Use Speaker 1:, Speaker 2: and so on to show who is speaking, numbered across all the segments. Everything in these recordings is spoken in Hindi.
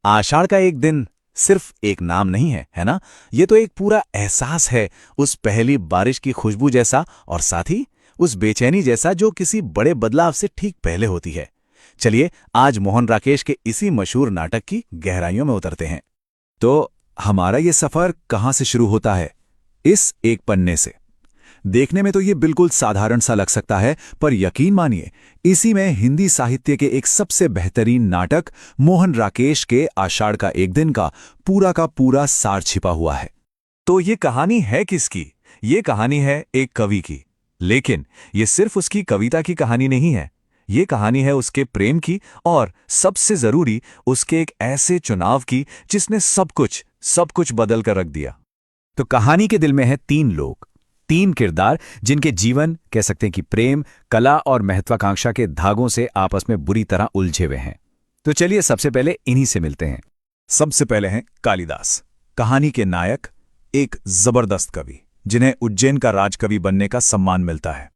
Speaker 1: आषाढ़ का एक दिन सिर्फ एक नाम नहीं है, है ना? ये तो एक पूरा एहसास है, उस पहली बारिश की खुशबू जैसा और साथ ही उस बेचैनी जैसा जो किसी बड़े बदलाव से ठीक पहले होती है। चलिए आज मोहन राकेश के इसी मशहूर नाटक की गहराइयों में उतरते हैं। तो हमारा ये सफर कहाँ से शुरू होता है? इस एक पन्ने से। देखने में तो ये बिल्कुल साधारण सा लग सकता है, पर यकीन मानिए इसी में हिंदी साहित्य के एक सबसे बेहतरीन नाटक मोहन राकेश के आषाढ़ का एक दिन का पूरा सार छिपा हुआ है। तो ये कहानी है किसकी? ये कहानी है एक कवि की। लेकिन ये सिर्फ उसकी कविता की कहानी नहीं है, ये कहानी है उसके प्रेम की और सबसे जरूरी उसके एक ऐसे चुनाव की जिसने सब कुछ बदल कर रख दिया। तो कहानी के दिल में है तीन लोग, तीन किरदार जिनके जीवन कह सकते हैं कि प्रेम, कला और महत्वाकांक्षा के धागों से आपस में बुरी तरह उलझे हुए हैं। तो चलिए सबसे पहले इन्हीं से मिलते हैं। सबसे पहले हैं कालिदास, कहानी के नायक, एक जबरदस्त कवि जिन्हें उज्जैन का राजकवि बनने का सम्मान मिलता है।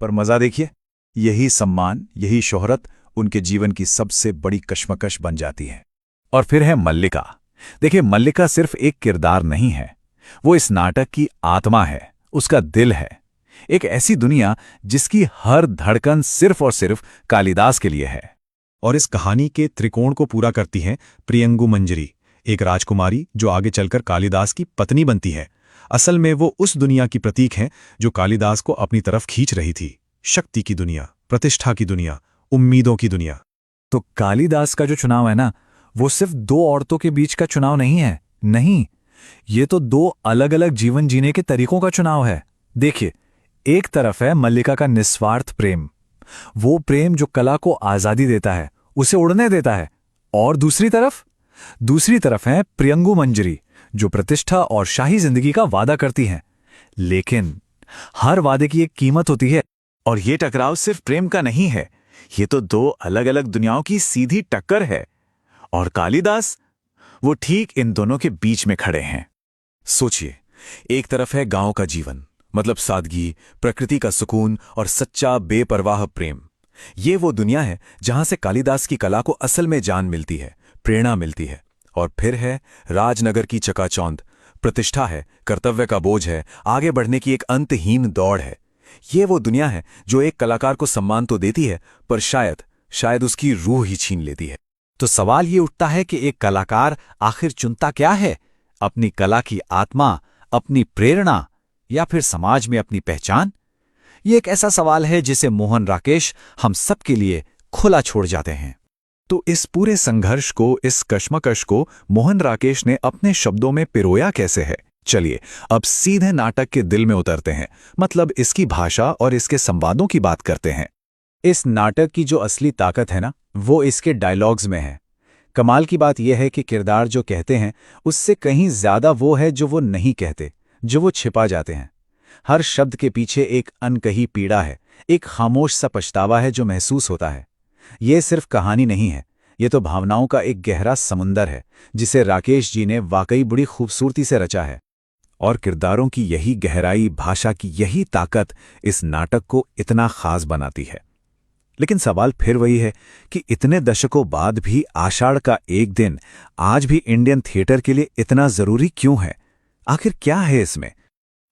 Speaker 1: पर मजा देखिए, यही सम्मान, यही शोहरत उनके जीवन की सबसे बड़ी कश्मकश बन जाती है। और फिर है मल्लिका। देखिए, मल्लिका सिर्फ एक किरदार नहीं है, वो इस नाटक की आत्मा है, उसका दिल है। एक ऐसी दुनिया जिसकी हर धड़कन सिर्फ और सिर्फ कालिदास के लिए है।
Speaker 2: और इस कहानी के त्रिकोण को पूरा करती है प्रियंगु मंजरी, एक राजकुमारी जो आगे चलकर कालिदास की पत्नी बनती है। असल में वो उस दुनिया की प्रतीक है जो कालिदास को अपनी तरफ खींच रही थी। शक्ति की दुनिया, प्रतिष्ठा की दुनिया, उम्मीदों की दुनिया।
Speaker 3: तो कालिदास का जो चुनाव है ना, वो सिर्फ दो औरतों के बीच का चुनाव नहीं है। नहीं, ये तो दो अलग अलग जीवन जीने के तरीकों का चुनाव है। देखिए, एक तरफ है मल्लिका का निस्वार्थ प्रेम, वो प्रेम जो कला को आजादी देता है, उसे उड़ने देता है। और दूसरी तरफ है प्रियंगु मंजरी, जो प्रतिष्ठा और शाही जिंदगी का वादा करती हैं। लेकिन हर वादे की एक कीमत होती है।
Speaker 1: और ये टकराव सिर्फ प्रेम का नहीं है, ये तो दो अलग अलग दुनियाओं की सीधी टक्कर है। और कालिदास, वो ठीक इन दोनों के बीच में खड़े हैं। सोचिए, एक तरफ है गांव का जीवन, मतलब सादगी, प्रकृति का सुकून और सच्चा बेपरवाह प्रेम। ये वो दुनिया है जहां से कालिदास की कला को असल में जान मिलती है, प्रेरणा मिलती है। और फिर है राजनगर की चकाचौंध, प्रतिष्ठा है, कर्तव्य का बोझ है, आगे बढ़ने की एक अंतहीन दौड़ है। ये वो दुनिया है जो एक कलाकार को सम्मान तो देती है, पर शायद उसकी रूह ही छीन लेती है।
Speaker 3: तो सवाल ये उठता है कि एक कलाकार आखिर चुनता क्या है? अपनी कला की आत्मा, अपनी प्रेरणा, या फिर समाज में अपनी पहचान? ये एक ऐसा सवाल है जिसे मोहन राकेश हम सबके लिए खुला छोड़ जाते हैं।
Speaker 1: तो इस पूरे संघर्ष को, इस कश्मकश को मोहन राकेश ने अपने शब्दों में पिरोया कैसे है? चलिए अब सीधे नाटक के दिल में उतरते हैं, मतलब इसकी भाषा और इसके संवादों की बात करते हैं। इस नाटक की जो असली ताकत है ना, वो इसके डायलॉग्स में है। कमाल की बात यह है कि किरदार जो कहते हैं उससे कहीं ज्यादा वो है जो वो नहीं कहते, जो वो छिपा जाते हैं। हर शब्द के पीछे एक अनकही पीड़ा है, एक खामोश सा पछतावा है जो महसूस होता है। ये सिर्फ कहानी नहीं है, ये तो भावनाओं का एक गहरा समुंदर है जिसे राकेश जी ने वाकई बड़ी खूबसूरती से रचा है। और किरदारों की यही गहराई, भाषा की यही ताकत इस नाटक को इतना खास बनाती है। लेकिन सवाल फिर वही है कि इतने दशकों बाद भी आषाढ़ का एक दिन आज भी इंडियन थिएटर के लिए इतना जरूरी क्यों है? आखिर क्या है इसमें?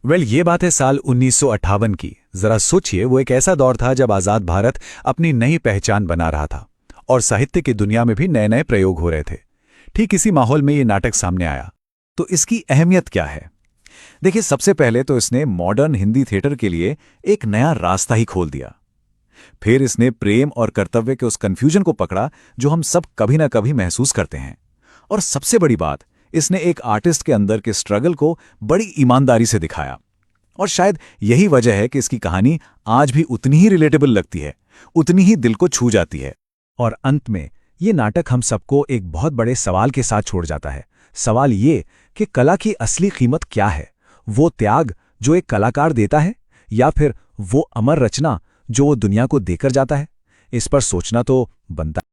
Speaker 3: ये बात है साल 1958 की। जरा सोचिए, वो एक ऐसा दौर था जब आजाद भारत अपनी नई पहचान बना रहा था और साहित्य की दुनिया में भी नए नए प्रयोग हो रहे थे। ठीक इसी माहौल में ये नाटक सामने आया। तो इसकी अहमियत क्या है? देखिए, सबसे पहले तो इसने मॉडर्न हिंदी थिएटर के लिए एक नया रास्ता ही खोल दिया। फिर इसने प्रेम और कर्तव्य के उस कंफ्यूजन को पकड़ा जो हम सब कभी ना कभी महसूस करते हैं। और सबसे बड़ी बात, इसने एक आर्टिस्ट के अंदर के स्ट्रगल को बड़ी ईमानदारी से दिखाया। और शायद यही वजह है कि इसकी कहानी आज भी उतनी ही रिलेटेबल लगती है, उतनी ही दिल को छू जाती है। और अंत में ये नाटक हम सबको एक बहुत बड़े सवाल के साथ छोड़ जाता है। सवाल ये कि कला की असली कीमत क्या है? वो त्याग जो एक कलाकार देता है, या फिर वो अमर रचना जो वो दुनिया को देकर जाता है? इस पर सोचना तो बनता है।